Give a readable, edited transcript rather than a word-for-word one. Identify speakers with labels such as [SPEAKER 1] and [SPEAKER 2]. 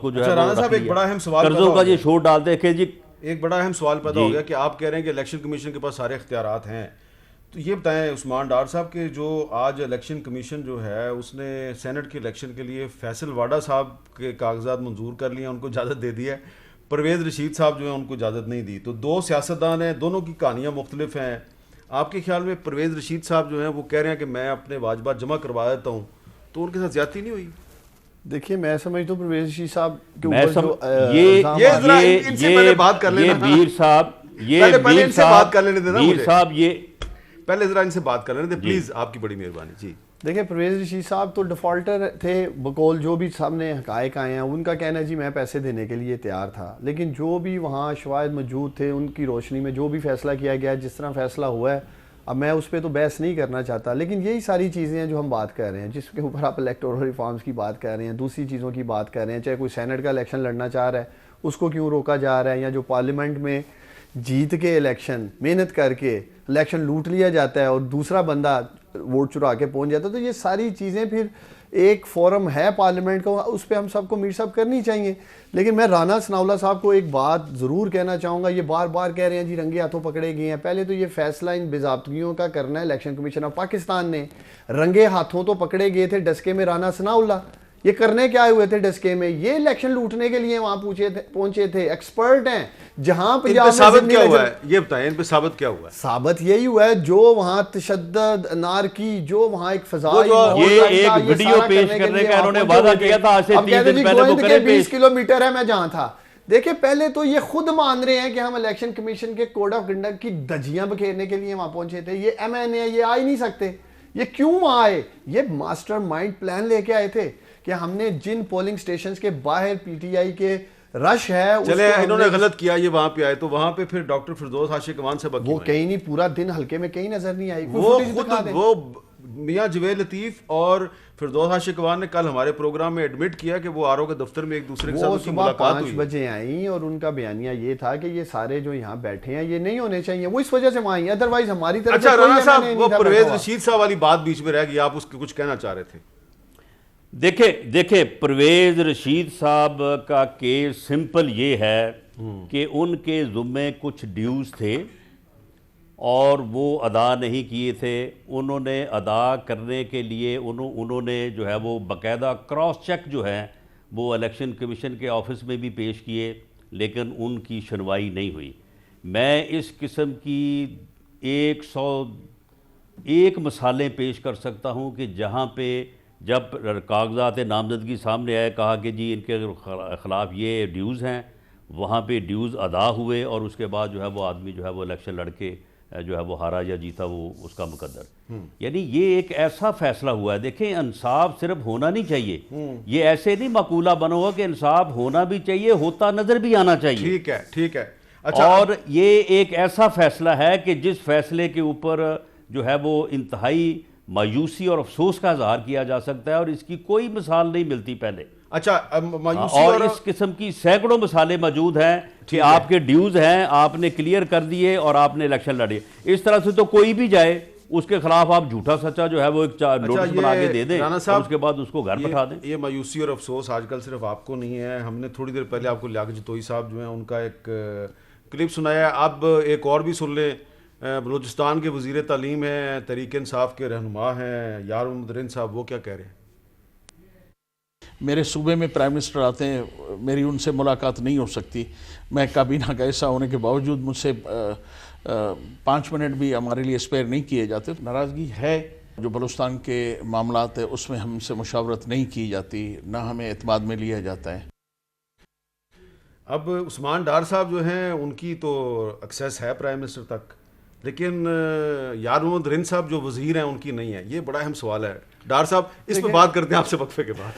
[SPEAKER 1] کو جو
[SPEAKER 2] اچھا رانا صاحب ایک بڑا اہم سوال
[SPEAKER 1] قرضوں کا یہ شور ڈالتے ہیں کہ جی
[SPEAKER 2] ایک بڑا اہم سوال پیدا ہو گیا کہ آپ کہہ رہے ہیں کہ الیکشن کمیشن کے پاس سارے اختیارات ہیں، تو یہ بتائیں عثمان ڈار صاحب کہ جو آج الیکشن کمیشن جو ہے اس نے سینٹ کے الیکشن کے لیے فیصل واڈا صاحب کے کاغذات منظور کر لیے ہیں، ان کو اجازت دے دی ہے، پرویز رشید صاحب جو ہیں ان کو اجازت نہیں دی، تو دو سیاستدان ہیں، دونوں کی کہانیاں مختلف ہیں. آپ کے خیال میں پرویز رشید صاحب جو ہیں وہ کہہ رہے ہیں کہ میں اپنے واجبات جمع کروا دیتا ہوں، تو ان کے ساتھ زیادتی نہیں ہوئی؟
[SPEAKER 3] دیکھیے میں سمجھتا ہوں پرویز رشید صاحب کے
[SPEAKER 1] میں
[SPEAKER 3] اوپر جو
[SPEAKER 2] ان سے پہلے بات کر لینا،
[SPEAKER 1] بیر صاحب
[SPEAKER 2] پہلے ان سے بات کر لینے دینا،
[SPEAKER 1] بیر صاحب یہ
[SPEAKER 2] پہلے ذرا ان سے بات کر لینے دیں پلیز، آپ کی بڑی مہربانی. جی
[SPEAKER 3] دیکھیں پرویز رشید صاحب تو ڈیفالٹر تھے بقول جو بھی سامنے حقائق آئے ہیں، ان کا کہنا جی میں پیسے دینے کے لیے تیار تھا، لیکن جو بھی وہاں شواہد موجود تھے ان کی روشنی میں جو بھی فیصلہ کیا گیا جس طرح فیصلہ ہوا ہے، اب میں اس پہ تو بحث نہیں کرنا چاہتا، لیکن یہی ساری چیزیں ہیں جو ہم بات کر رہے ہیں، جس کے اوپر آپ الیکٹورل ریفارمز کی بات کر رہے ہیں، دوسری چیزوں کی بات کر رہے ہیں، چاہے کوئی سینٹ کا الیکشن لڑنا چاہ رہا ہے اس کو کیوں روکا جا رہا ہے، یا جو پارلیمنٹ میں جیت کے الیکشن محنت کر کے الیکشن لوٹ لیا جاتا ہے اور دوسرا بندہ ووٹ چرا کے پہنچ جاتا ہے، تو یہ ساری چیزیں پھر ایک فورم ہے پارلیمنٹ کا، اس پہ ہم سب کو میٹ اپ کرنی چاہیے. لیکن میں رانا ثناء اللہ صاحب کو ایک بات ضرور کہنا چاہوں گا، یہ بار بار کہہ رہے ہیں جی رنگے ہاتھوں پکڑے گئے ہیں، پہلے تو یہ فیصلہ ان باضابطگیوں کا کرنا ہے الیکشن کمیشن آف پاکستان نے. رنگے ہاتھوں تو پکڑے گئے تھے ڈسکے میں رانا ثناء اللہ، یہ کرنے کیا آئے ہوئے تھے ڈسکے میں؟ یہ الیکشن لوٹنے کے لیے وہاں پہنچے تھے، ایکسپرٹ ہیں. جہاں
[SPEAKER 2] پنجاب ثابت کیا ہوا ہے یہ بتائیں، ان پہ ثابت کیا ہوا ہے؟
[SPEAKER 3] ثابت یہی ہوا ہے جو وہاں تشدد انارکی، جو وہاں ایک فضا،
[SPEAKER 1] یہ ایک ویڈیو پیش کرنے کا انہوں نے وعدہ کیا تھا آج سے 3 دن پہلے، وہ کرے
[SPEAKER 3] 20 کلومیٹر ہے میں جہاں تھا. دیکھیں پہلے تو یہ خود مان رہے ہیں کہ ہم الیکشن کمیشن کے کوڈ آف کنڈکٹ کی دھجیاں بکھیرنے کے لیے وہاں پہنچے تھے. یہ ایم این اے یہ آ ہی نہیں سکتے. یہ کیوں وہاں آئے؟ یہ ماسٹر مائنڈ پلان لے کے آئے تھے کہ ہم نے جن پولنگ سٹیشنز کے باہر پی ٹی آئی کے رش ہے،
[SPEAKER 2] چلے انہوں نے غلط کیا، یہ وہاں پہ آئے تو وہاں پہ پھر ڈاکٹر فردوس عاشق امان سے
[SPEAKER 3] وہ کہیں نہیں، پورا دن حلقے میں کہیں نظر نہیں آئی.
[SPEAKER 2] وہ میاں جویل لطیف اور فردوس عاشق امان نے کل ہمارے پروگرام میں ایڈمٹ کیا کہ وہ آر او کے دفتر میں ایک دوسرے کے ساتھ ملاقات ہوئی.
[SPEAKER 3] 5 بجے آئیں اور ان کا بیانیہ یہ تھا کہ یہ سارے جو یہاں بیٹھے ہیں یہ نہیں ہونے چاہیے، وہ اس وجہ سے وہاں آئی، ادروائز ہماری طرف.
[SPEAKER 2] اچھا رانا صاحب وہ پرویز رشید صاحب والی بات بیچ میں رہ گئی، آپ اس کے کچھ کہنا چاہ رہے تھے؟
[SPEAKER 1] دیکھیں پرویز رشید صاحب کا کیس سمپل یہ ہے کہ ان کے ذمے کچھ ڈیوز تھے اور وہ ادا نہیں کیے تھے. انہوں نے ادا کرنے کے لیے انہوں نے جو ہے وہ باقاعدہ کراس چیک جو ہے وہ الیکشن کمیشن کے آفس میں بھی پیش کیے، لیکن ان کی سنوائی نہیں ہوئی. میں اس قسم کی 101 مثالیں پیش کر سکتا ہوں کہ جہاں پہ جب کاغذات نامزدگی سامنے آئے، کہا کہ جی ان کے خلاف یہ ڈیوز ہیں، وہاں پہ ڈیوز ادا ہوئے اور اس کے بعد جو ہے وہ آدمی جو ہے وہ الیکشن لڑ کے جو ہے وہ ہارا یا جیتا، وہ اس کا مقدر. یعنی یہ ایک ایسا فیصلہ ہوا ہے. دیکھیں انصاف صرف ہونا نہیں چاہیے، یہ ایسے نہیں مقولہ بنا ہوا کہ انصاف ہونا بھی چاہیے، ہوتا نظر بھی آنا چاہیے.
[SPEAKER 2] ٹھیک ہے.
[SPEAKER 1] اور یہ ایک ایسا فیصلہ ہے کہ جس فیصلے کے اوپر جو ہے وہ انتہائی مایوسی اور افسوس کا اظہار کیا جا سکتا ہے، اور اس کی کوئی مثال نہیں ملتی پہلے.
[SPEAKER 2] اچھا مایوسی
[SPEAKER 1] اور اس قسم کی سینکڑوں مثالیں موجود ہیں کہ آپ کے ڈیوز ہیں، آپ نے کلیئر کر دیے اور آپ نے الیکشن لڑے. اس طرح سے تو کوئی بھی جائے اس کے خلاف آپ جھوٹا سچا جو ہے وہ ایک نوٹس بنا کے دے دیں اور اس کے بعد اس کو گھر بٹھا دیں.
[SPEAKER 2] یہ مایوسی اور افسوس آج کل صرف آپ کو نہیں ہے. ہم نے تھوڑی دیر پہلے آپ کو لیاقت جتوئی صاحب جو ہیں ان کا ایک کلپ سنایا ہے، اب ایک اور بھی سن لیں. بلوچستان کے وزیر تعلیم ہیں، تحریک انصاف کے رہنما ہیں یار محمد رند صاحب، وہ کیا کہہ رہے ہیں؟
[SPEAKER 4] میرے صوبے میں پرائم منسٹر آتے ہیں، میری ان سے ملاقات نہیں ہو سکتی. میں کابینہ کا حصہ ہونے کے باوجود مجھ سے 5 منٹ بھی ہمارے لیے اسپیئر نہیں کیے جاتے. ناراضگی ہے، جو بلوچستان کے معاملات ہے اس میں ہم سے مشاورت نہیں کی جاتی، نہ ہمیں اعتماد میں لیا جاتا ہے.
[SPEAKER 2] اب عثمان ڈار صاحب جو ہیں ان کی تو ایکسیس ہے پرائم منسٹر تک، لیکن یار محمد رند صاحب جو وزیر ہیں ان کی نہیں ہے. یہ بڑا اہم سوال ہے. ڈار صاحب اس پہ بات کرتے ہیں آپ سے وقفے کے بعد.